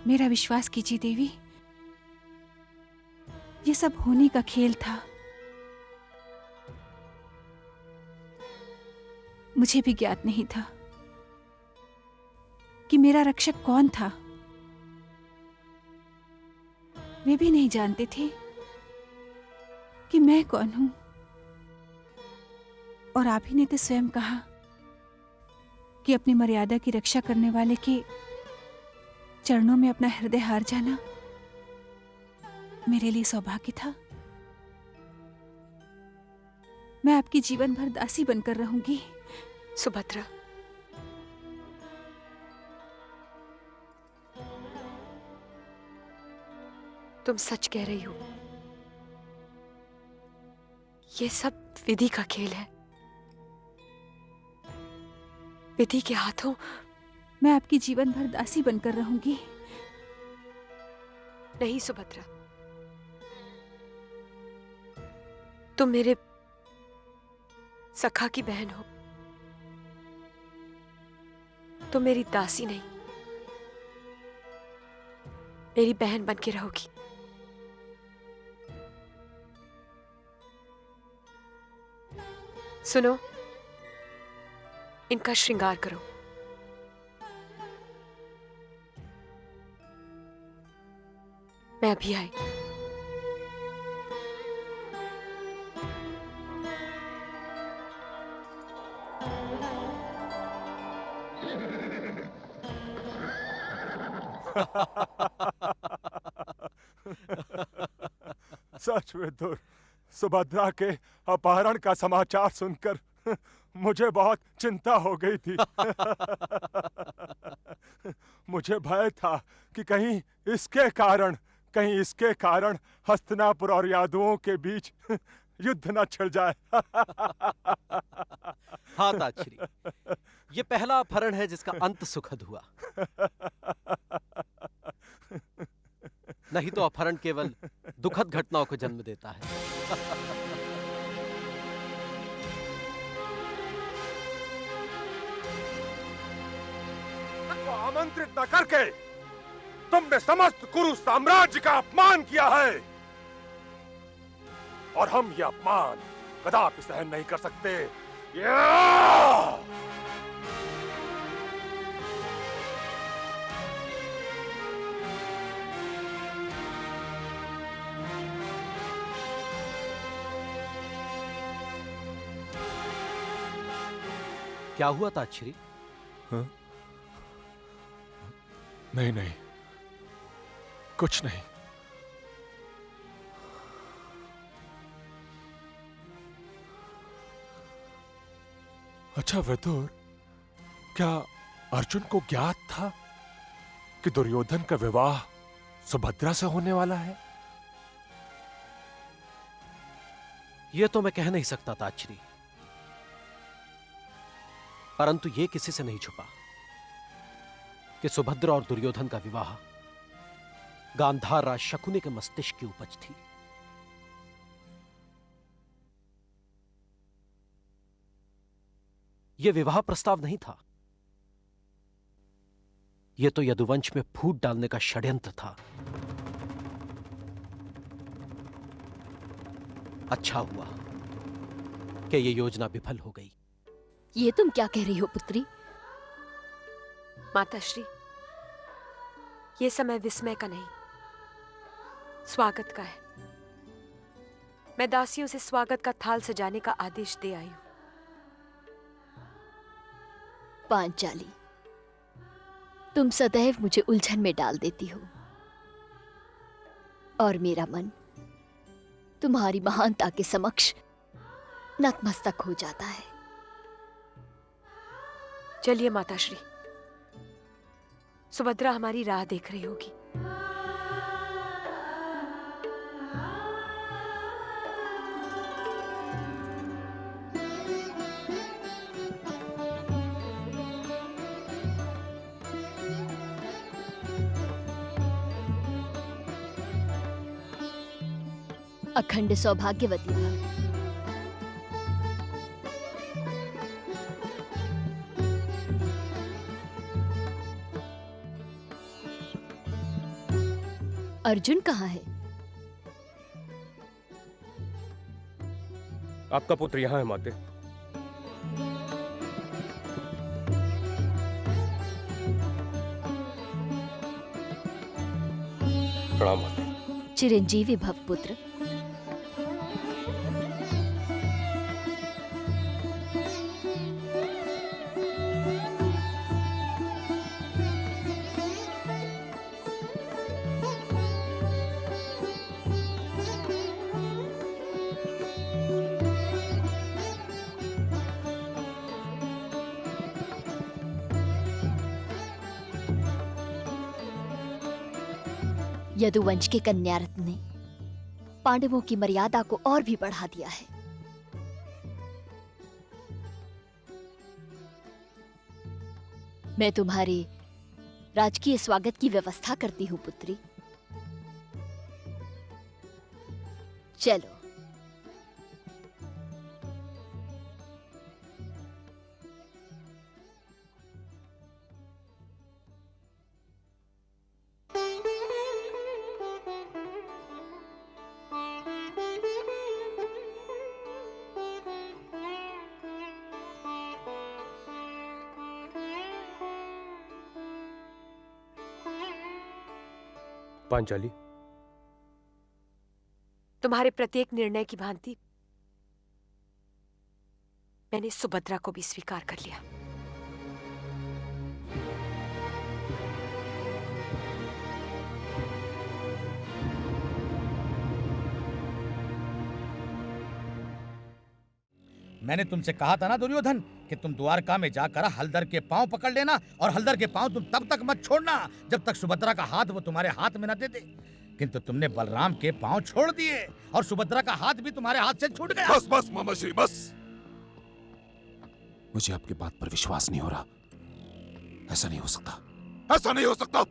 मेरा विश्वास कीजिए देवी, ये सब होने का खेल था। मुझे भी ज्ञात नहीं था कि मेरा रक्षक कौन था। वे भी नहीं जानते थे कि मैं कौन हूं। और आप ही ने तो स्वयं कहा कि अपनी मर्यादा की रक्षा करने वाले के चरणों में अपना हृदय हार जाना मेरे लिए सौभाग्य था। मैं आपकी जीवन भर दासी बनकर रहूंगी। सुभद्रा, तुम सच कह रही हो। ये सब विधि का खेल है। विधि के हाथों मैं आपकी जीवन भर दासी बनकर रहूंगी। नहीं सुभद्रा, तुम मेरे सखा की बहन हो। तुम मेरी दासी नहीं, मेरी बहन बन के रहोगी। सुनो, इनका श्रृंगार करो। मैं अभी आई। सच विदुर, सुभद्रा के अपहरण का समाचार सुनकर मुझे बहुत चिंता हो गई थी। मुझे भय था कि कहीं इसके कारण हस्तिनापुर और यादवों के बीच युद्ध न छिड़ जाए। हाँ ताच्छरी, ये पहला अपहरण है जिसका अंत सुखद हुआ। नहीं तो अपहरण केवल दुखद घटनाओं को जन्म देता है। को आमंत्रित न करके तुमने समस्त कुरु साम्राज्य का अपमान किया है, और हम यह अपमान कदापि सहन नहीं कर सकते। क्या हुआ ताच्छरी? हाँ? नहीं नहीं, कुछ नहीं। अच्छा विदुर, क्या अर्जुन को ज्ञात था कि दुर्योधन का विवाह सुभद्रा से होने वाला है? यह तो मैं कह नहीं सकता ताच्छरी, परंतु यह किसी से नहीं छुपा कि सुभद्रा और दुर्योधन का विवाह गांधार राज शकुनी के मस्तिष्क की उपज थी। यह विवाह प्रस्ताव नहीं था, यह तो यदुवंश में फूट डालने का षड्यंत्र था। अच्छा हुआ कि यह योजना विफल हो गई। ये तुम क्या कह रही हो पुत्री? माताश्री, ये समय विस्मय का नहीं, स्वागत का है। मैं दासियों से स्वागत का थाल सजाने का आदेश दे आई हूं। पांचाली, तुम सदैव मुझे उलझन में डाल देती हो, और मेरा मन तुम्हारी महानता के समक्ष नतमस्तक हो जाता है। चलिए माताश्री, सुभद्रा हमारी राह देख रही होगी। अखंड सौभाग्यवती भव। अर्जुन कहाँ है? आपका पुत्र यहाँ है माते। प्रणाम माते। चिरंजीवी भव पुत्र। यदुवंश के कन्यारत्न ने पांडवों की मर्यादा को और भी बढ़ा दिया है। मैं तुम्हारे राजकीय स्वागत की व्यवस्था करती हूँ पुत्री। चलो। पांचाली, तुम्हारे प्रत्येक निर्णय की भांति मैंने सुभद्रा को भी स्वीकार कर लिया। मैंने तुमसे कहा था ना दुर्योधन कि तुम द्वारका में जाकर हलधर के पांव पकड़ लेना, और हलधर के पांव तुम तब तक मत छोड़ना जब तक सुभद्रा का हाथ वो तुम्हारे हाथ में न दे दे। किंतु तुमने बलराम के पांव छोड़ दिए और सुभद्रा का हाथ भी तुम्हारे हाथ से छूट गया। बस बस मामा श्री बस। मुझे आपकी बात पर विश्वास नहीं हो रहा। ऐसा नहीं हो सकता, ऐसा नहीं हो सकता।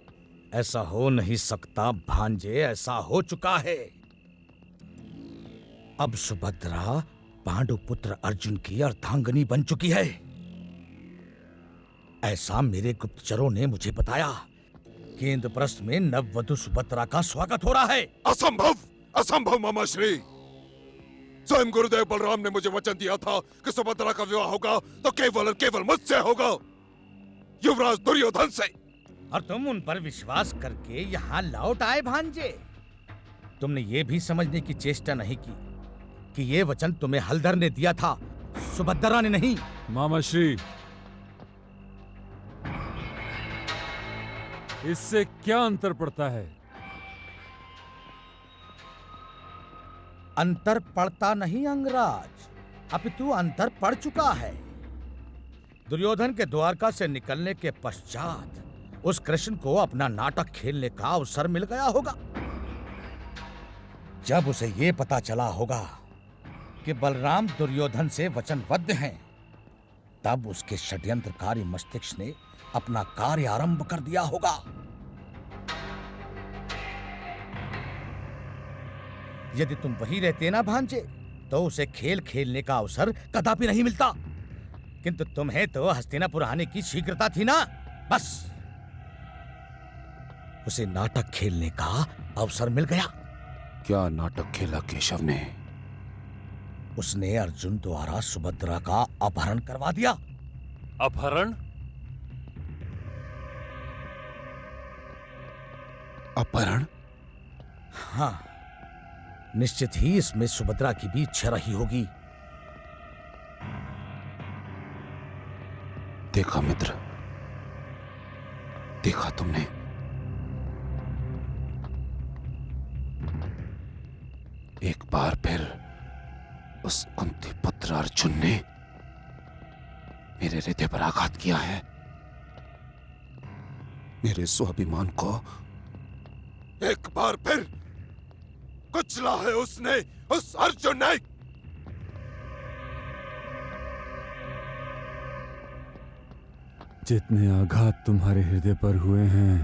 ऐसा हो नहीं सकता भांजे, ऐसा हो चुका है। अब सुभद्रा पांडु पुत्र अर्जुन की अर्धांगिनी बन चुकी है। ऐसा मेरे गुप्तचरों ने मुझे बताया कि इंद्रप्रस्थ में नववधु सुभद्रा का स्वागत हो रहा है। असंभव, असंभव मामा श्री। स्वयं गुरुदेव बलराम ने मुझे वचन दिया था कि सुभद्रा का विवाह होगा तो केवल और केवल मुझसे होगा, युवराज दुर्योधन से। और तुम उन पर विश्वास करके यहाँ लौट आए भांजे। तुमने ये भी समझने की चेष्टा नहीं की कि ये वचन तुम्हें हलधर ने दिया था, सुभद्रा ने नहीं। मामा श्री, इससे क्या अंतर पड़ता है? अंतर पड़ता नहीं अंगराज, अपितु अंतर पड़ चुका है। दुर्योधन के द्वारका से निकलने के पश्चात उस कृष्ण को अपना नाटक खेलने का अवसर मिल गया होगा। जब उसे ये पता चला होगा कि बलराम दुर्योधन से वचनबद्ध हैं, तब उसके षड्यंत्रकारी मस्तिष्क ने अपना कार्य आरंभ कर दिया होगा। यदि तुम वहीं रहते ना भांजे, तो उसे खेल खेलने का अवसर कदापि नहीं मिलता। किंतु तुम्हें तो हस्तिनापुर आने की शीघ्रता थी ना, बस उसे नाटक खेलने का अवसर मिल गया। क्या नाटक खेला केशव ने? उसने अर्जुन द्वारा सुभद्रा का अपहरण करवा दिया। अपहरण? अपहरण? हाँ, निश्चित ही इसमें सुभद्रा की भी इच्छा रही होगी। देखा मित्र, देखा तुमने। एक बार फिर उस कुंती पुत्र अर्जुन ने मेरे हृदय पर आघात किया है। मेरे स्वाभिमान को एक बार फिर कुचला है उसने, उस अर्जुन ने। जितने आघात तुम्हारे हृदय पर हुए हैं,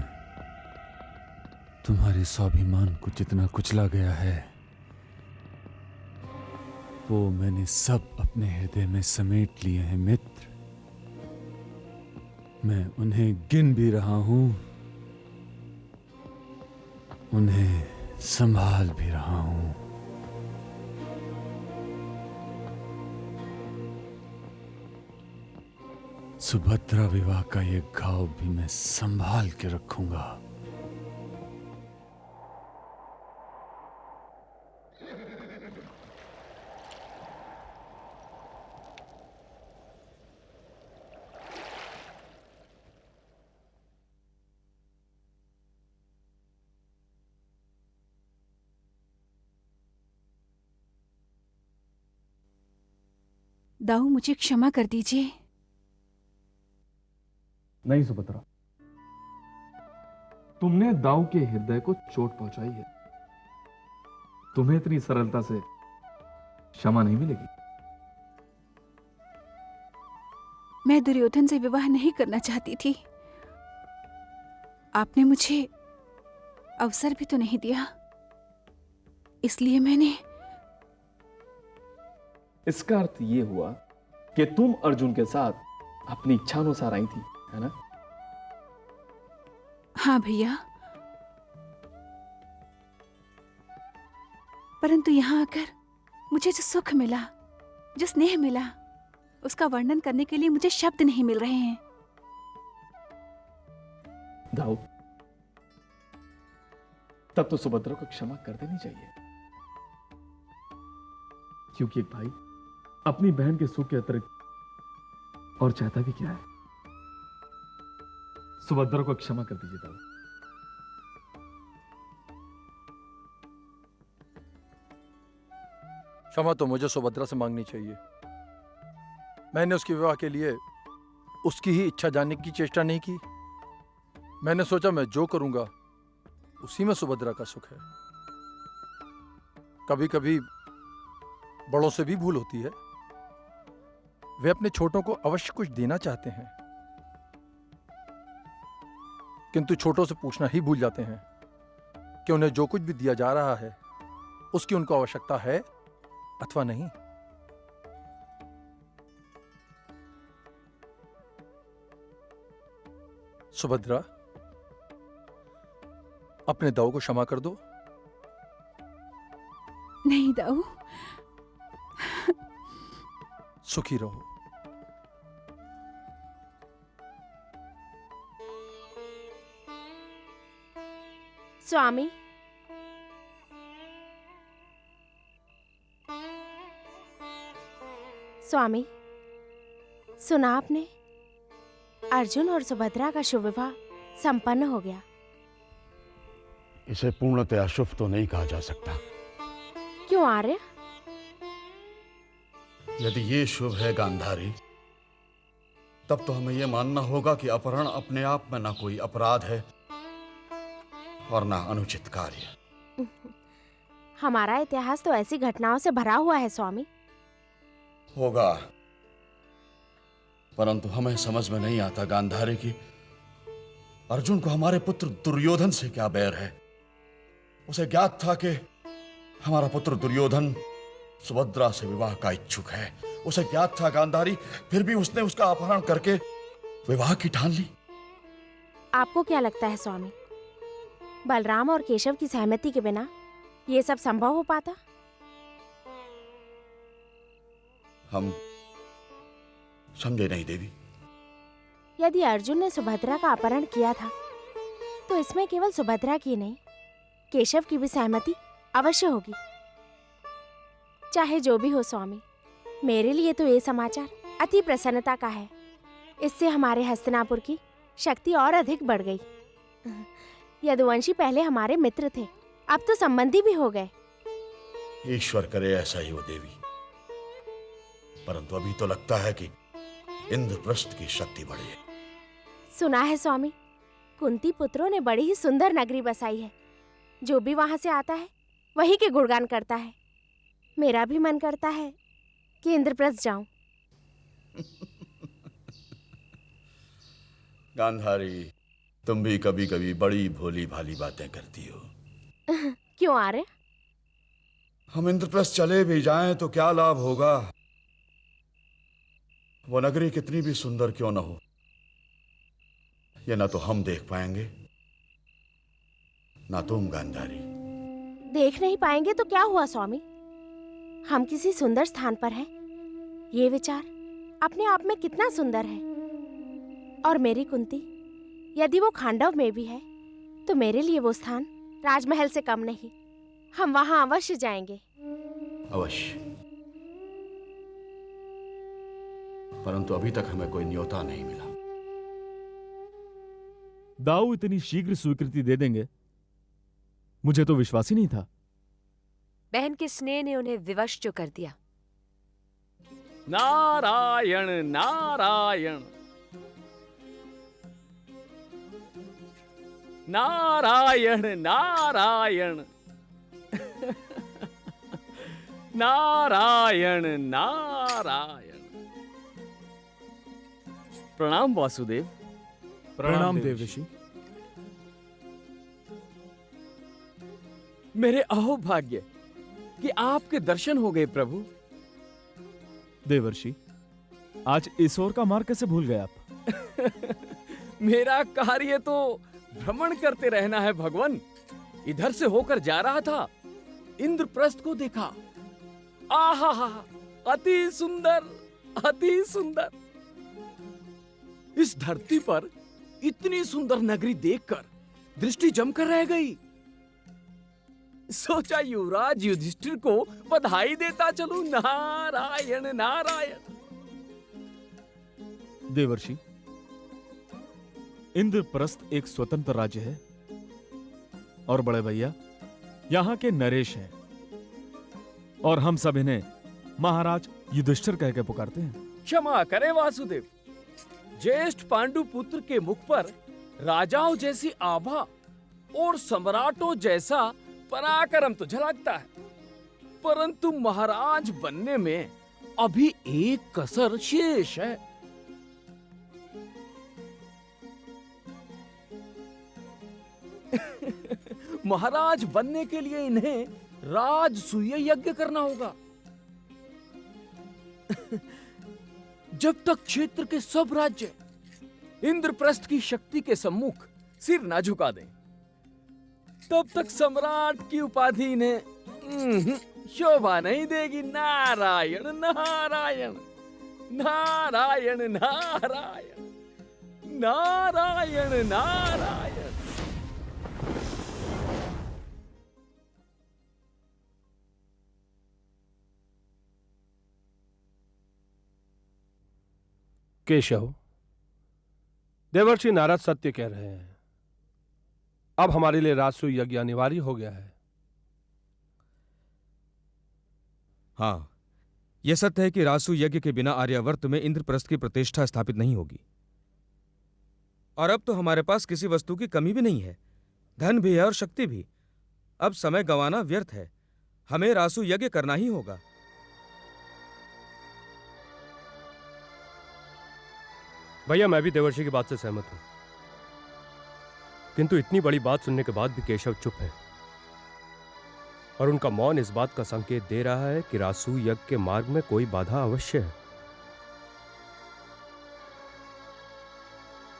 तुम्हारे स्वाभिमान को जितना कुचला गया है, वो मैंने सब अपने हृदय में समेट लिए हैं मित्र। मैं उन्हें गिन भी रहा हूं। उन्हें संभाल भी रहा हूं। सुभद्रा विवाह का ये घाव भी मैं संभाल के रखूंगा। दाऊ, मुझे क्षमा कर दीजिए। नहीं सुभद्रा, तुमने दाऊ के हृदय को चोट पहुंचाई है। तुम्हें इतनी सरलता से क्षमा नहीं मिलेगी। मैं दुर्योधन से विवाह नहीं करना चाहती थी। आपने मुझे अवसर भी तो नहीं दिया, इसलिए मैंने। इसका अर्थ ये हुआ कि तुम अर्जुन के साथ अपनी इच्छानुसार आई थी, है ना? हाँ भैया, परंतु यहां आकर मुझे जो सुख मिला, जो स्नेह मिला, उसका वर्णन करने के लिए मुझे शब्द नहीं मिल रहे हैं। दाऊ, तब तो सुभद्रा को क्षमा कर देनी चाहिए, क्योंकि एक भाई अपनी बहन के सुख के अतिरिक्त और चाहता भी क्या है। सुभद्रा को क्षमा कर दीजिए दाऊ। क्षमा तो मुझे सुभद्रा से मांगनी चाहिए। मैंने उसके विवाह के लिए उसकी ही इच्छा जानने की चेष्टा नहीं की। मैंने सोचा मैं जो करूंगा उसी में सुभद्रा का सुख है। कभी कभी बड़ों से भी भूल होती है। वे अपने छोटों को अवश्य कुछ देना चाहते हैं, किंतु छोटों से पूछना ही भूल जाते हैं कि उन्हें जो कुछ भी दिया जा रहा है उसकी उनको आवश्यकता है अथवा नहीं। सुभद्रा, अपने दाऊ को क्षमा कर दो। नहीं दाऊ, सुखी रहो। स्वामी, स्वामी, सुना आपने? अर्जुन और सुभद्रा का शुभ विवाह संपन्न हो गया। इसे पूर्णतः अशुभ तो नहीं कहा जा सकता। क्यों आर्य? यदि ये शुभ है गांधारी, तब तो हमें यह मानना होगा कि अपहरण अपने आप में न कोई अपराध है और न अनुचित कार्य। हमारा इतिहास तो ऐसी घटनाओं से भरा हुआ है स्वामी। होगा, परंतु हमें समझ में नहीं आता गांधारी की अर्जुन को हमारे पुत्र दुर्योधन से क्या बैर है। उसे ज्ञात था कि हमारा पुत्र दुर्योधन सुभद्रा से विवाह का इच्छुक है। उसे ज्ञात था गांधारी, फिर भी उसने उसका अपहरण करके विवाह की ठान ली। आपको क्या लगता है स्वामी, बलराम और केशव की सहमति के बिना ये सब संभव हो पाता? हम समझे नहीं देवी। यदि अर्जुन ने सुभद्रा का अपहरण किया था तो इसमें केवल सुभद्रा की नहीं, केशव की भी सहमति अवश्य होगी। चाहे जो भी हो स्वामी, मेरे लिए तो ये समाचार अति प्रसन्नता का है। इससे हमारे हस्तिनापुर की शक्ति और अधिक बढ़ गई। यदुवंशी पहले हमारे मित्र थे, अब तो संबंधी भी हो गए। ईश्वर करे ऐसा ही हो देवी, परंतु अभी तो लगता है कि इंद्रप्रस्थ की शक्ति बढ़ी है। सुना है स्वामी, कुंती पुत्रों ने बड़ी ही सुंदर नगरी बसाई है। जो भी वहां से आता है वही के गुणगान करता है। मेरा भी मन करता है कि इंद्रप्रस्थ जाऊं। गांधारी, तुम भी कभी कभी बड़ी भोली भाली बातें करती हो। क्यों आ रहे? हम इंद्रप्रस्थ चले भी जाएं तो क्या लाभ होगा? वो नगरी कितनी भी सुंदर क्यों न हो, ये ना तो हम देख पाएंगे ना तुम गांधारी। देख नहीं पाएंगे तो क्या हुआ स्वामी, हम किसी सुंदर स्थान पर हैं। ये विचार अपने आप में कितना सुंदर है। और मेरी कुंती, यदि वो खांडव में भी है तो मेरे लिए वो स्थान राजमहल से कम नहीं। हम वहां अवश्य जाएंगे। अवश्य, परंतु अभी तक हमें कोई न्योता नहीं मिला। दाऊ इतनी शीघ्र स्वीकृति दे देंगे, मुझे तो विश्वास ही नहीं था। बहन के स्नेह ने उन्हें विवश जो कर दिया। नारायण नारायण नारायण नारायण नारायण नारायण। प्रणाम वासुदेव। प्रणाम देवर्षि। मेरे अहोभाग्य कि आपके दर्शन हो गए प्रभु। देवर्षि, आज इस ओर का मार्ग कैसे भूल गए आप? मेरा कार्य तो भ्रमण करते रहना है भगवान। इधर से होकर जा रहा था, इंद्रप्रस्थ को देखा। आहा, अति सुंदर, अति सुंदर। इस धरती पर इतनी सुंदर नगरी देखकर दृष्टि जमकर रह गई। सोचा युवराज युधिष्ठिर को बधाई देता चलूं। नारायण नारायण। देवर्षि, इंद्रप्रस्थ एक स्वतंत्र राज्य है और बड़े भैया यहां के नरेश हैं, और हम सब इन्हें महाराज युधिष्ठिर कह के पुकारते हैं। क्षमा करें वासुदेव, ज्येष्ठ पांडु पुत्र के मुख पर राजाओं जैसी आभा और सम्राटों जैसा पराक्रम तो झलकता है, परंतु महाराज बनने में अभी एक कसर शेष है। महाराज बनने के लिए इन्हें राजसूय यज्ञ करना होगा। जब तक क्षेत्र के सब राज्य इंद्रप्रस्थ की शक्ति के सम्मुख सिर ना झुका दें, तब तक सम्राट की उपाधि इन्हें शोभा नहीं देगी। नारायण नारायण नारायण नारायण नारायण नारायण। केशव, देवर्षि नारद सत्य कह रहे हैं। अब हमारे लिए राजसूय यज्ञ अनिवार्य हो गया है। हाँ, यह सत्य है कि राजसूय यज्ञ के बिना आर्यावर्त में इंद्रप्रस्थ की प्रतिष्ठा स्थापित नहीं होगी। और अब तो हमारे पास किसी वस्तु की कमी भी नहीं है, धन भी है और शक्ति भी। अब समय गंवाना व्यर्थ है, हमें राजसूय यज्ञ करना ही होगा। भैया, मैं भी देवर्षि की बात से सहमत हूं, किंतु इतनी बड़ी बात सुनने के बाद भी केशव चुप है, और उनका मौन इस बात का संकेत दे रहा है कि राजसूय यज्ञ के मार्ग में कोई बाधा अवश्य है।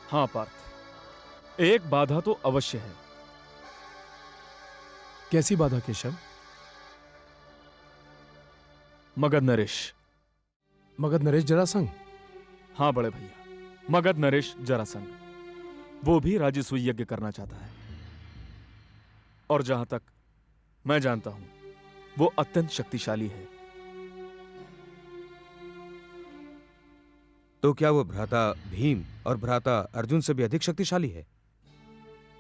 हाँ पार्थ, एक बाधा तो अवश्य है। कैसी बाधा केशव? मगध नरेश। मगध नरेश जरासंध? हाँ बड़े भैया, मगध नरेश जरासंध, वो भी राजसूय यज्ञ करना चाहता है, और जहां तक मैं जानता हूं वो अत्यंत शक्तिशाली है। तो क्या वो भ्राता भीम और भ्राता अर्जुन से भी अधिक शक्तिशाली है?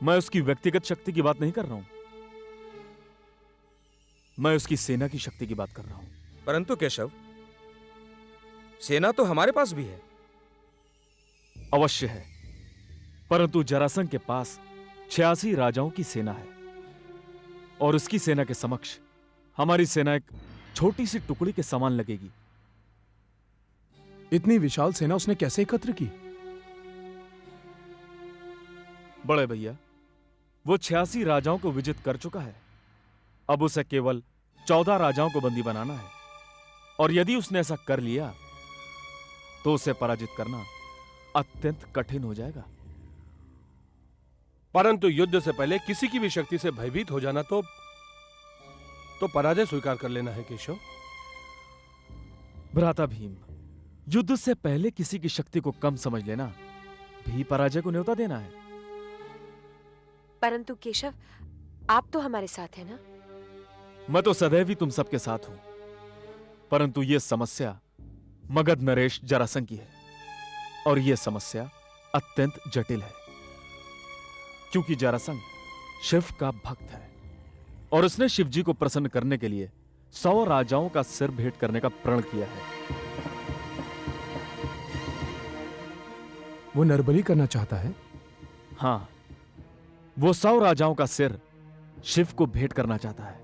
मैं उसकी व्यक्तिगत शक्ति की बात नहीं कर रहा हूं, मैं उसकी सेना की शक्ति की बात कर रहा हूं। परंतु केशव, सेना तो हमारे पास भी है। अवश्य है, परंतु जरासंध के पास 86 राजाओं की सेना है, और उसकी सेना के समक्ष हमारी सेना एक छोटी सी टुकड़ी के समान लगेगी। इतनी विशाल सेना उसने कैसे एकत्र की? बड़े भैया, वो 86 राजाओं को विजित कर चुका है। अब उसे केवल 14 राजाओं को बंदी बनाना है, और यदि उसने ऐसा कर लिया तो उसे पराजित करना अत्यंत कठिन हो जाएगा। परंतु युद्ध से पहले किसी की भी शक्ति से भयभीत हो जाना तो पराजय स्वीकार कर लेना है केशव। भ्राता भीम, युद्ध से पहले किसी की शक्ति को कम समझ लेना भी पराजय को न्योता देना है। परंतु केशव, आप तो हमारे साथ हैं ना? मैं तो सदैव ही तुम सबके साथ हूं, परंतु यह समस्या मगध नरेश जरासंध की है, और यह समस्या अत्यंत जटिल है, क्योंकि जरासंध शिव का भक्त है और उसने शिवजी को प्रसन्न करने के लिए 100 राजाओं का सिर भेंट करने का प्रण किया है। वो नरबली करना चाहता है? हां, वो 100 राजाओं का सिर शिव को भेंट करना चाहता है,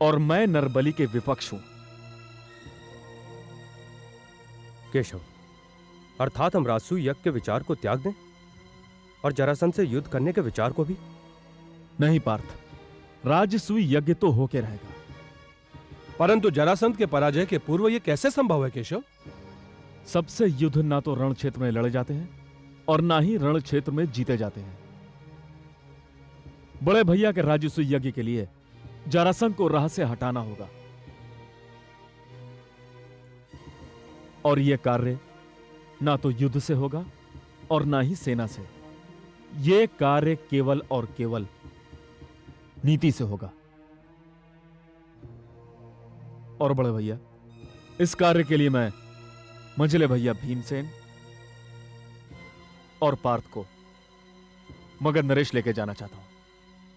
और मैं नरबली के विपक्ष हूं। केशव, अर्थात हम राजसूय यज्ञ के विचार को त्याग दें और जरासंध से युद्ध करने के विचार को भी? नहीं पार्थ, राजसूय यज्ञ तो होके रहेगा। परंतु जरासंध के पराजय के पूर्व यह कैसे संभव है केशव? सबसे युद्ध ना तो रण क्षेत्र में लड़े जाते हैं और ना ही रण क्षेत्र में जीते जाते हैं। बड़े भैया के राजसूय यज्ञ के लिए जरासंध को राह से हटाना होगा, और यह कार्य ना तो युद्ध से होगा और ना ही सेना से। यह कार्य केवल और केवल नीति से होगा। और बड़े भैया, इस कार्य के लिए मैं मंझले भैया भीमसेन और पार्थ को मगध नरेश लेके जाना चाहता हूं,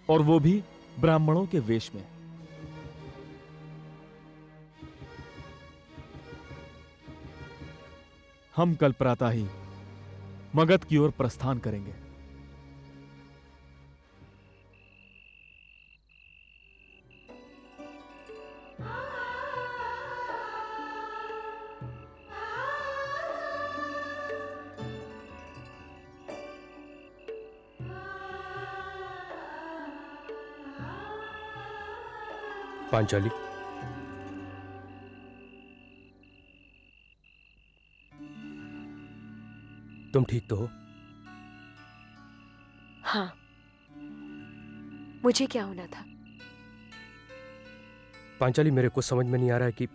और वो भी ब्राह्मणों के वेश में। हम कल प्रातः ही मगध की ओर प्रस्थान करेंगे। पांचाली, तुम ठीक तो हो? हाँ, मुझे क्या होना था? पांचाली, मेरे कुछ समझ में नहीं आ रहा है कि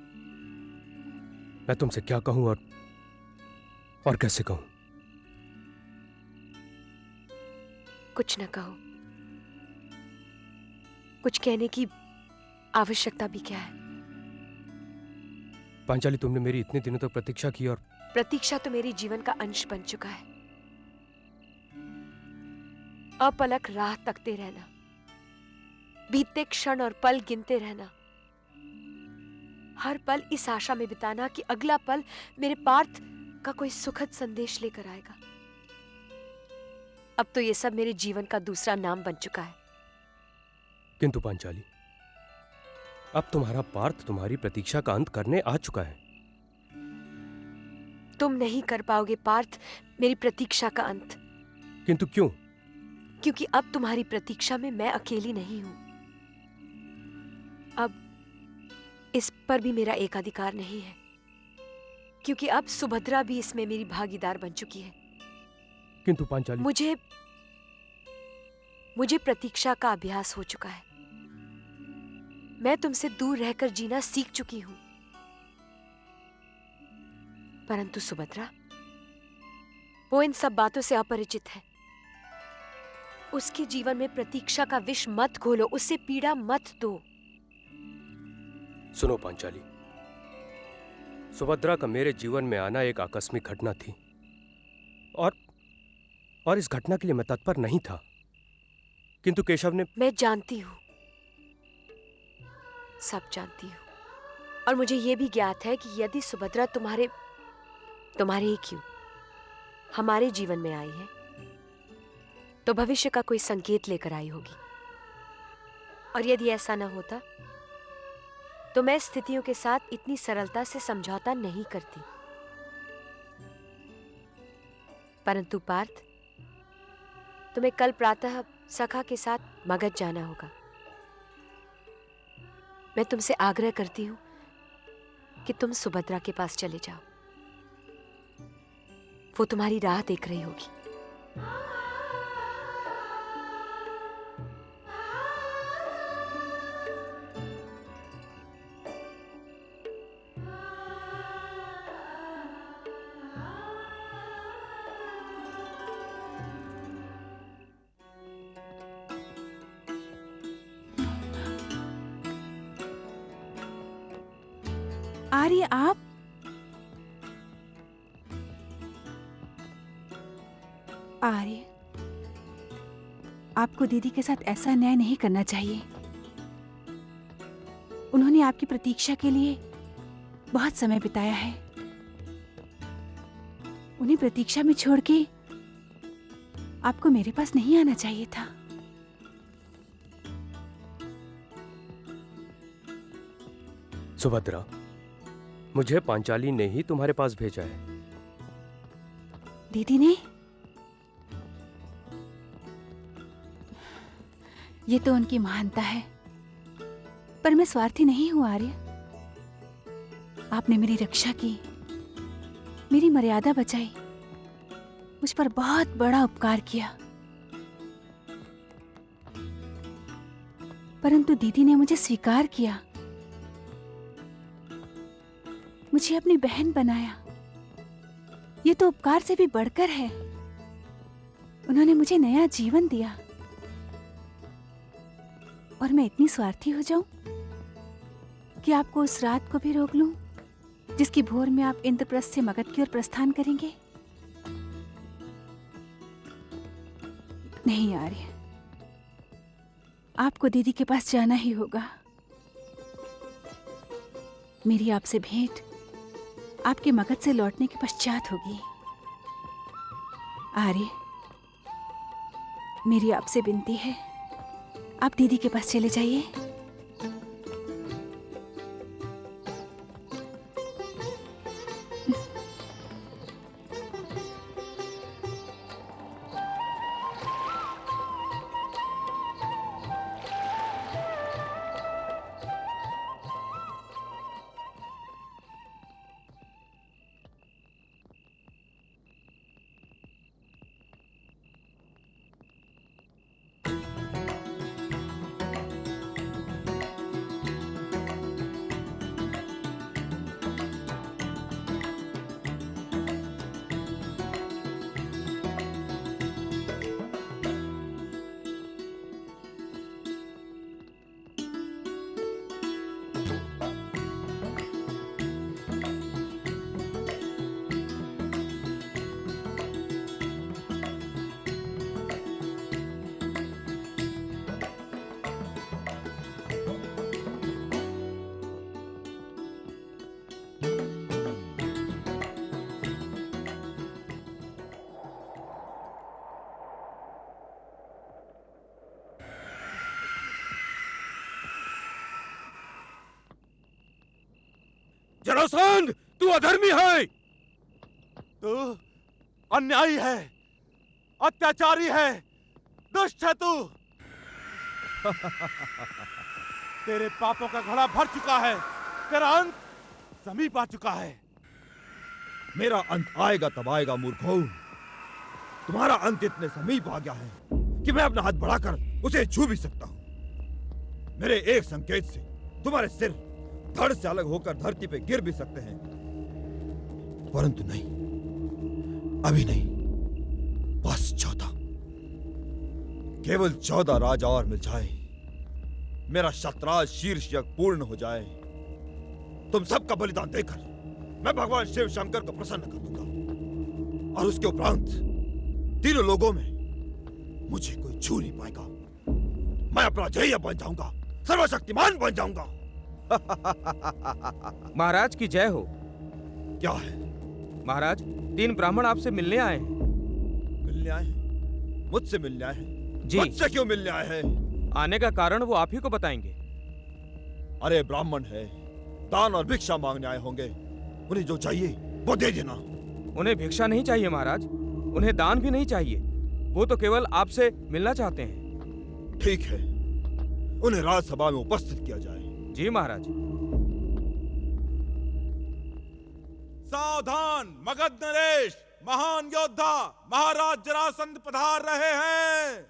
मैं तुमसे क्या कहूं और कैसे कहूं। कुछ न कहो। कुछ कहने की आवश्यकता भी क्या है? पांचाली, तुमने मेरी इतने दिनों तक प्रतीक्षा की, और प्रतीक्षा तो मेरे जीवन का अंश बन चुका है। अपलक राह तकते रहना, बीतते क्षण और पल गिनते रहना, हर पल इस आशा में बिताना कि अगला पल मेरे पार्थ का कोई सुखद संदेश लेकर आएगा। अब तो ये सब मेरे जीवन का दूसरा नाम बन चुका है। किंतु पांचाली, अब तुम्हारा पार्थ तुम्हारी प्रतीक्षा का अंत करने आ चुका है। तुम नहीं कर पाओगे पार्थ मेरी प्रतीक्षा का अंत। किंतु क्यों? क्योंकि अब तुम्हारी प्रतीक्षा में मैं अकेली नहीं हूं। अब इस पर भी मेरा एकाधिकार नहीं है, क्योंकि अब सुभद्रा भी इसमें मेरी भागीदार बन चुकी है। किंतु पांचाली, मुझे प्रतीक्षा का अभ्यास हो चुका है। मैं तुमसे दूर रहकर जीना सीख चुकी हूं। परंतु सुभद्रा, वो इन सब बातों से अपरिचित है। उसके जीवन में प्रतीक्षा का विष मत घोलो, उससे पीड़ा मत दो। सुनो पांचाली, सुभद्रा का मेरे जीवन में आना एक आकस्मिक घटना थी, और इस घटना के लिए मैं तत्पर नहीं था। किंतु केशव ने... मैं जानती हूं, सब जानती हूं, और मुझे यह भी ज्ञात है कि यदि सुभद्रा तुम्हारे ही क्यों हमारे जीवन में आई है, तो भविष्य का कोई संकेत लेकर आई होगी। और यदि ऐसा न होता तो मैं स्थितियों के साथ इतनी सरलता से समझौता नहीं करती। परंतु पार्थ, तुम्हें कल प्रातः सखा के साथ मगध जाना होगा। मैं तुमसे आग्रह करती हूं कि तुम सुभद्रा के पास चले जाओ। वो तुम्हारी राह देख रही होगी। आर्य आप? आर्य, आपको दीदी के साथ ऐसा न्याय नहीं करना चाहिए। उन्होंने आपकी प्रतीक्षा के लिए बहुत समय बिताया है। उन्हें प्रतीक्षा में छोड़ के आपको मेरे पास नहीं आना चाहिए था। सुभद्रा, मुझे पांचाली ने ही तुम्हारे पास भेजा है। दीदी ने? ये तो उनकी महानता है, पर मैं स्वार्थी नहीं हूं आर्य। आपने मेरी रक्षा की, मेरी मर्यादा बचाई, मुझ पर बहुत बड़ा उपकार किया। परंतु दीदी ने मुझे स्वीकार किया, मुझे अपनी बहन बनाया। ये तो उपकार से भी बढ़कर है। उन्होंने मुझे नया जीवन दिया, और मैं इतनी स्वार्थी हो जाऊं कि आपको उस रात को भी रोक लूं जिसकी भोर में आप इंद्रप्रस्थ से मगध की ओर प्रस्थान करेंगे? नहीं आर्य, आपको दीदी के पास जाना ही होगा। मेरी आपसे भेंट आपके मगध से लौटने के पश्चात होगी। आर्य, मेरी आपसे विनती है, आप दीदी के पास चले जाइए। जरासंध, तू अधर्मी है, तू अन्यायी है, अत्याचारी है, दुष्ट है तू। तेरे पापों का घड़ा भर चुका है, तेरा अंत समीप आ चुका है। मेरा अंत आएगा तब आएगा मूर्खों। तुम्हारा अंत इतने समीप आ गया है कि मैं अपना हाथ बढ़ाकर उसे छू भी सकता हूं। मेरे एक संकेत से तुम्हारे सिर धड़ से अलग होकर धरती पे गिर भी सकते हैं, परंतु नहीं, अभी नहीं। बस 14, केवल 14 राजा और मिल जाए, मेरा शतराज शीर्ष यज्ञ पूर्ण हो जाए। तुम सबका बलिदान देकर मैं भगवान शिव शंकर को प्रसन्न कर दूंगा, और उसके उपरांत तीनों लोगों में मुझे कोई छू नहीं पाएगा। मैं अपना जय बन जाऊंगा, सर्वशक्तिमान बन जाऊंगा। महाराज की जय हो। क्या है महाराज? 3 ब्राह्मण आपसे मिलने आए हैं। मिलने आए हैं? मुझसे मिलने आए हैं? जी। मुझसे क्यों मिलने आए हैं? आने का कारण वो आप ही को बताएंगे। अरे ब्राह्मण है, दान और भिक्षा मांगने आए होंगे। उन्हें जो चाहिए वो दे देना। उन्हें भिक्षा नहीं चाहिए महाराज, उन्हें दान भी नहीं चाहिए। वो तो केवल आपसे मिलना चाहते हैं। ठीक है, उन्हें राजसभा में उपस्थित किया जाए। जी महाराज। सावधान, मगध नरेश, महान योद्धा महाराज जरासंध पधार रहे हैं।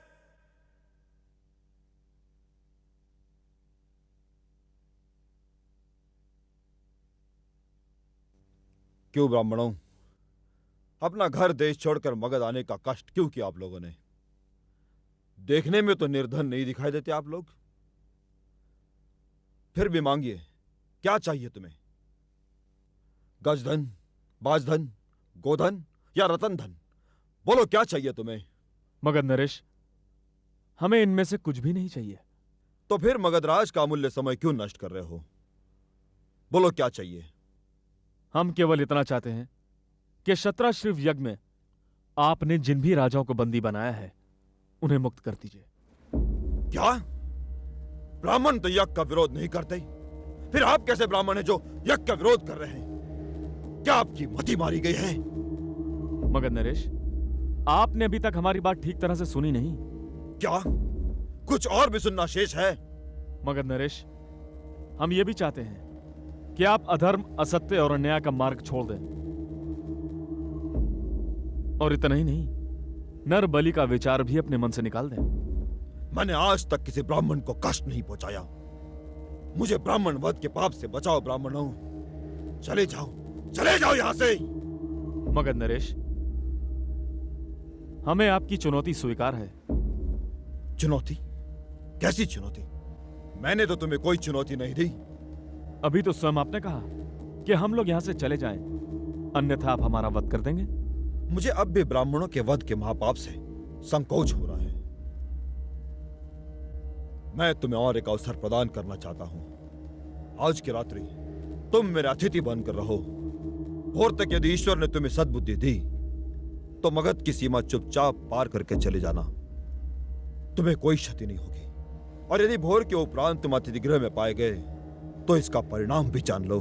क्यों ब्राह्मणों, अपना घर देश छोड़कर मगध आने का कष्ट क्यों किया आप लोगों ने? देखने में तो निर्धन नहीं दिखाई देते आप लोग। फिर भी मांगिए, क्या चाहिए तुम्हें? गजधन, बाजधन, गोधन या रतन धन, बोलो क्या चाहिए तुम्हें? मगध नरेश, हमें इनमें से कुछ भी नहीं चाहिए। तो फिर मगधराज का अमूल्य समय क्यों नष्ट कर रहे हो? बोलो क्या चाहिए? हम केवल इतना चाहते हैं कि शत्राश्रिव यज्ञ में आपने जिन भी राजाओं को बंदी बनाया है उन्हें मुक्त कर दीजिए। क्या? ब्राह्मण तो यज्ञ का विरोध नहीं करते, फिर आप कैसे ब्राह्मण हैं जो यज्ञ का विरोध कर रहे हैं? क्या आपकी मति मारी गई है? मगध नरेश, आपने अभी तक हमारी बात ठीक तरह से सुनी नहीं। क्या कुछ और भी सुनना शेष है? मगध नरेश, हम ये भी चाहते हैं कि आप अधर्म, असत्य और अन्याय का मार्ग छोड़ दें। और इतना ही नहीं, नर बलि का विचार भी अपने मन से निकाल दें। मैंने आज तक किसी ब्राह्मण को कष्ट नहीं पहुंचाया। मुझे ब्राह्मण वध के पाप से बचाओ ब्राह्मणों। चले जाओ यहां से। मगध नरेश, हमें आपकी चुनौती स्वीकार है। चुनौती? कैसी चुनौती? मैंने तो तुम्हें कोई चुनौती नहीं दी। अभी तो स्वयं आपने कहा कि हम लोग यहां से चले जाएं, अन्यथा आप हमारा वध कर देंगे। मुझे अब भी ब्राह्मणों के वध के महापाप से संकोच हो रहा है। मैं तुम्हें और एक अवसर प्रदान करना चाहता हूं। आज की रात्रि तुम मेरे अतिथि बनकर रहो। भोर तक यदि ईश्वर ने तुम्हें सद्बुद्धि दी तो मगध की सीमा चुपचाप पार करके चले जाना। तुम्हें कोई क्षति नहीं होगी। और यदि भोर के उपरांत तुम अतिथि गृह में पाए गए तो इसका परिणाम भी जान लो।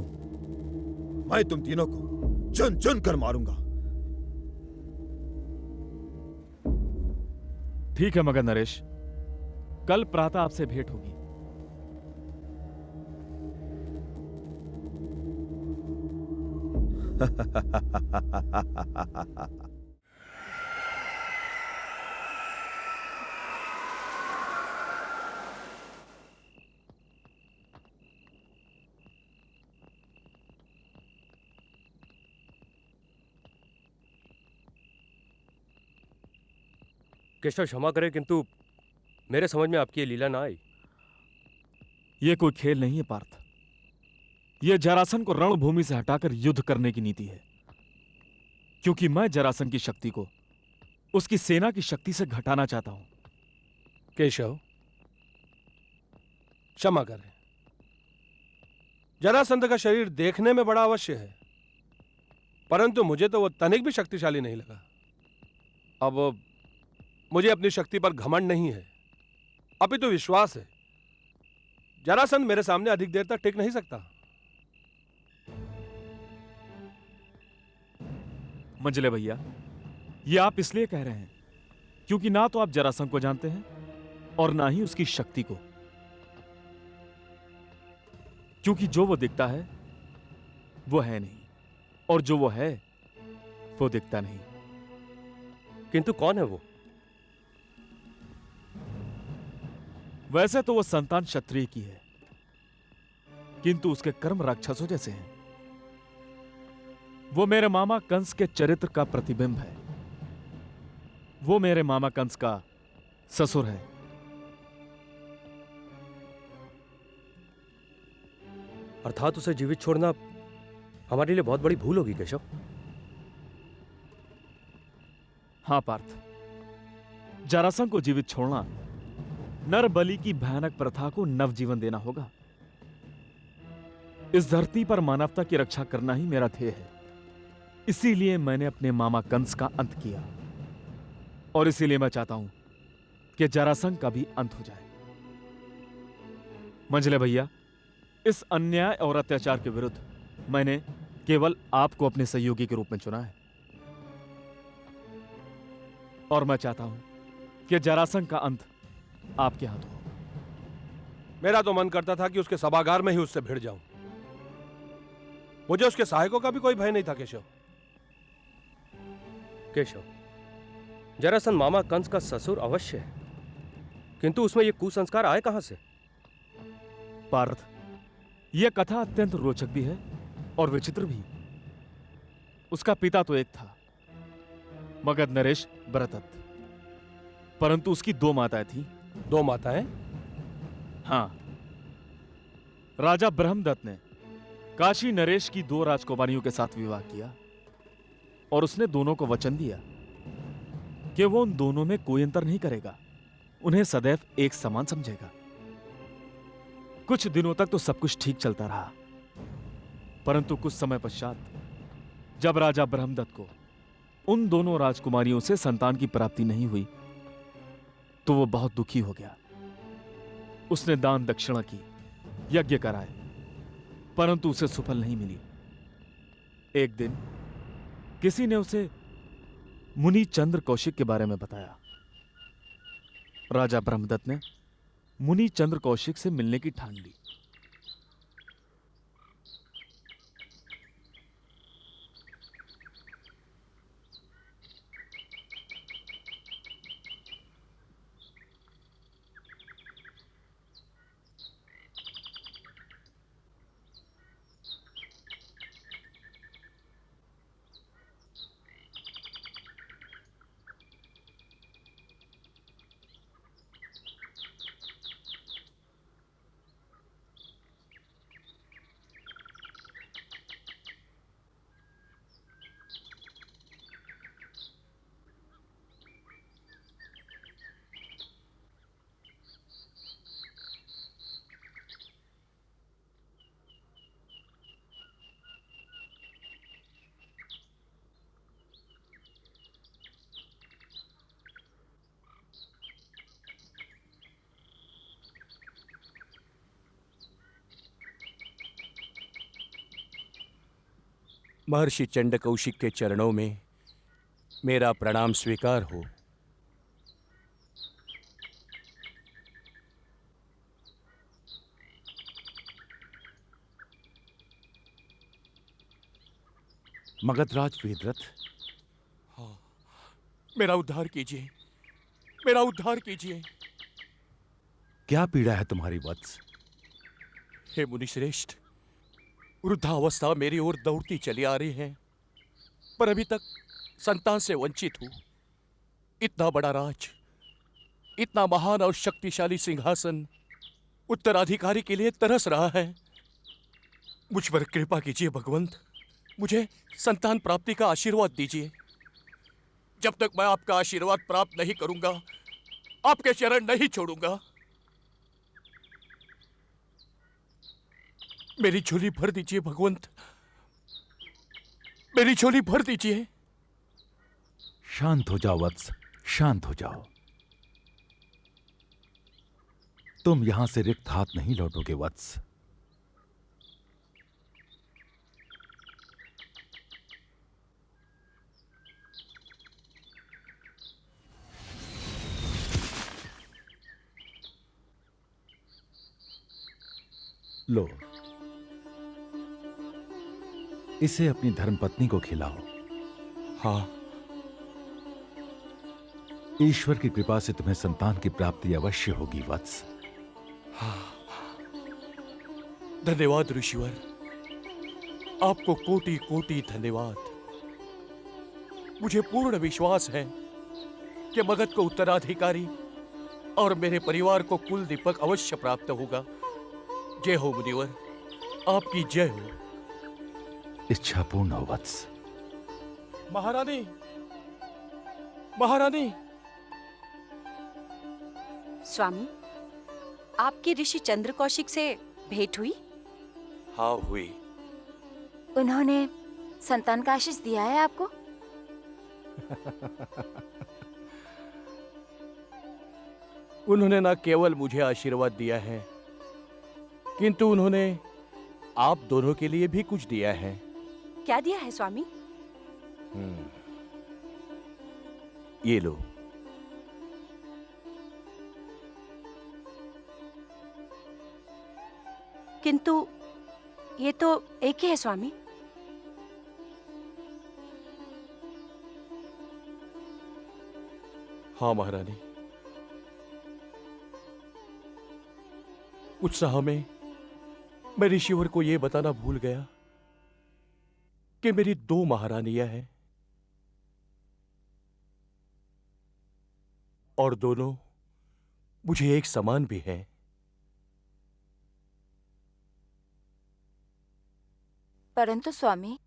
मैं तुम तीनों को चुन चुन कर मारूंगा। ठीक है मगध नरेश, कल प्रातः आपसे भेंट होगी। केशव, क्षमा करें किंतु मेरे समझ में आपकी ये लीला ना आई। यह कोई खेल नहीं है पार्थ। यह जरासन को रणभूमि से हटाकर युद्ध करने की नीति है। क्योंकि मैं जरासन की शक्ति को उसकी सेना की शक्ति से घटाना चाहता हूं। केशव, क्षमा करें। जरासंध का शरीर देखने में बड़ा अवश्य है, परंतु मुझे तो वो तनिक भी शक्तिशाली नहीं लगा। अब मुझे अपनी शक्ति पर घमंड नहीं है, अपितु विश्वास है। जरासंध मेरे सामने अधिक देर तक टिक नहीं सकता। मंजले भैया, ये आप इसलिए कह रहे हैं क्योंकि ना तो आप जरासंध को जानते हैं और ना ही उसकी शक्ति को। क्योंकि जो वो दिखता है वो है नहीं, और जो वो है वो दिखता नहीं। किंतु कौन है वो? वैसे तो वो संतान क्षत्रिय की है, किंतु उसके कर्म राक्षसों जैसे हैं। वो मेरे मामा कंस के चरित्र का प्रतिबिंब है। वो मेरे मामा कंस का ससुर है। अर्थात उसे जीवित छोड़ना हमारे लिए बहुत बड़ी भूल होगी केशव। हां पार्थ, जरासंध को जीवित छोड़ना नर बलि की भयानक प्रथा को नवजीवन देना होगा। इस धरती पर मानवता की रक्षा करना ही मेरा ध्येय है। इसीलिए मैंने अपने मामा कंस का अंत किया, और इसीलिए मैं चाहता हूं कि जरासंध का भी अंत हो जाए। मंजले भैया, इस अन्याय और अत्याचार के विरुद्ध मैंने केवल आपको अपने सहयोगी के रूप में चुना है, और मैं चाहता हूं कि जरासंध का अंत आपके हाथ हो। मेरा तो मन करता था कि उसके सभागार में ही उससे भिड़ जाऊं। मुझे उसके सहायकों का भी कोई भय नहीं था केशव। केशव, जरासंध मामा कंस का ससुर अवश्य है, किंतु उसमें ये कुसंस्कार आए कहां से? पार्थ, यह कथा अत्यंत रोचक भी है और विचित्र भी। उसका पिता तो एक था, मगध नरेश भरतत, परंतु उसकी दो माताएं थीं। दो माताएं? हां। राजा ब्रह्मदत्त ने काशी नरेश की 2 राजकुमारियों के साथ विवाह किया और उसने दोनों को वचन दिया कि वो उन दोनों में कोई अंतर नहीं करेगा, उन्हें सदैव एक समान समझेगा। कुछ दिनों तक तो सब कुछ ठीक चलता रहा, परंतु कुछ समय पश्चात जब राजा ब्रह्मदत्त को उन दोनों राजकुमारियों से संतान की प्राप्ति नहीं हुई तो वो बहुत दुखी हो गया। उसने दान दक्षिणा की, यज्ञ कराए, परंतु उसे सुफल नहीं मिली। एक दिन किसी ने उसे मुनि चंद्र कौशिक के बारे में बताया। राजा ब्रह्मदत्त ने मुनि चंद्र कौशिक से मिलने की ठान ली। महर्षि चंड कौशिक के चरणों में मेरा प्रणाम स्वीकार हो। मगधराज वेदरथ, हाँ, मेरा उद्धार कीजिए, मेरा उद्धार कीजिए। क्या पीड़ा है तुम्हारी वत्स? हे मुनिश्रेष्ठ, वृद्धावस्था मेरी ओर दौड़ती चली आ रही है, पर अभी तक संतान से वंचित हूं। इतना बड़ा राज, इतना महान और शक्तिशाली सिंहासन उत्तराधिकारी के लिए तरस रहा है। मुझ पर कृपा कीजिए भगवंत, मुझे संतान प्राप्ति का आशीर्वाद दीजिए। जब तक मैं आपका आशीर्वाद प्राप्त नहीं करूंगा, आपके चरण नहीं छोड़ूंगा। मेरी झोली भर दीजिए भगवंत, मेरी झोली भर दीजिए। शांत हो जाओ वत्स, शांत हो जाओ। तुम यहां से रिक्त हाथ नहीं लौटोगे वत्स। लो, इसे अपनी धर्मपत्नी को खिलाओ। हाँ। ईश्वर की कृपा से तुम्हें संतान की प्राप्ति अवश्य होगी वत्स। हाँ। धन्यवाद ऋषिवर, आपको कोटि कोटि धन्यवाद। मुझे पूर्ण विश्वास है कि मगध को उत्तराधिकारी और मेरे परिवार को कुल दीपक अवश्य प्राप्त होगा। जय हो मुनिवर, आपकी जय हो। इच्छा पूर्ण हो वत्स। महारानी, महारानी। स्वामी, आपकी ऋषि चंद्र कौशिक से भेंट हुई? हाँ हुई। उन्होंने संतान का आशीष दिया है आपको? उन्होंने न केवल मुझे आशीर्वाद दिया है, किंतु उन्होंने आप दोनों के लिए भी कुछ दिया है। क्या दिया है स्वामी? ये लो। किंतु ये तो एक ही है स्वामी। हाँ महारानी, उत्साह में मैं ऋषिवर को यह बताना भूल गया कि मेरी 2 महारानियां हैं और दोनों मुझे एक समान भी हैं। परंतु स्वामी,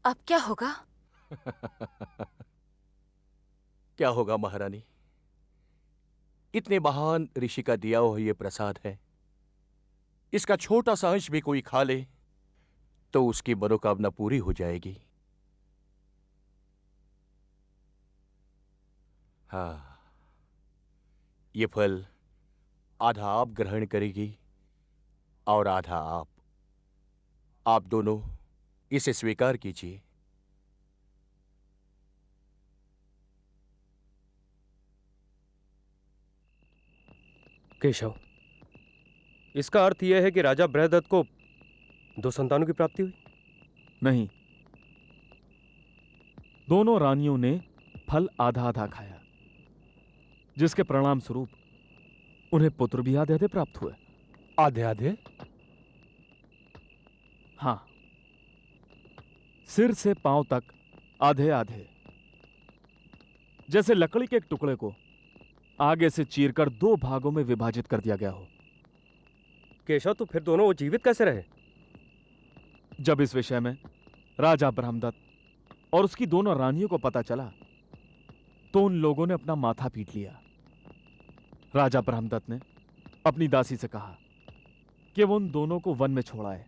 अब क्या होगा? क्या होगा महारानी? इतने महान ऋषि का दिया हुआ ये प्रसाद है, इसका छोटा सा अंश भी कोई खा ले तो उसकी मनोकामना पूरी हो जाएगी। हाँ, ये फल आधा आप ग्रहण करेगी और आधा आप दोनों इसे स्वीकार कीजिए। केशव, इसका अर्थ यह है कि राजा बृहदत्त को 2 संतानों की प्राप्ति हुई? नहीं, दोनों रानियों ने फल आधा आधा खाया, जिसके परिणाम स्वरूप उन्हें पुत्र भी आधे आधे प्राप्त हुए। आधे आधे? हाँ, सिर से पांव तक आधे आधे, जैसे लकड़ी के एक टुकड़े को आगे से चीरकर 2 भागों में विभाजित कर दिया गया हो। केशव, तो फिर दोनों वो जीवित कैसे रहे? जब इस विषय में राजा ब्रह्मदत्त और उसकी दोनों रानियों को पता चला तो उन लोगों ने अपना माथा पीट लिया। राजा ब्रह्मदत्त ने अपनी दासी से कहा कि वो उन दोनों को वन में छोड़ाए।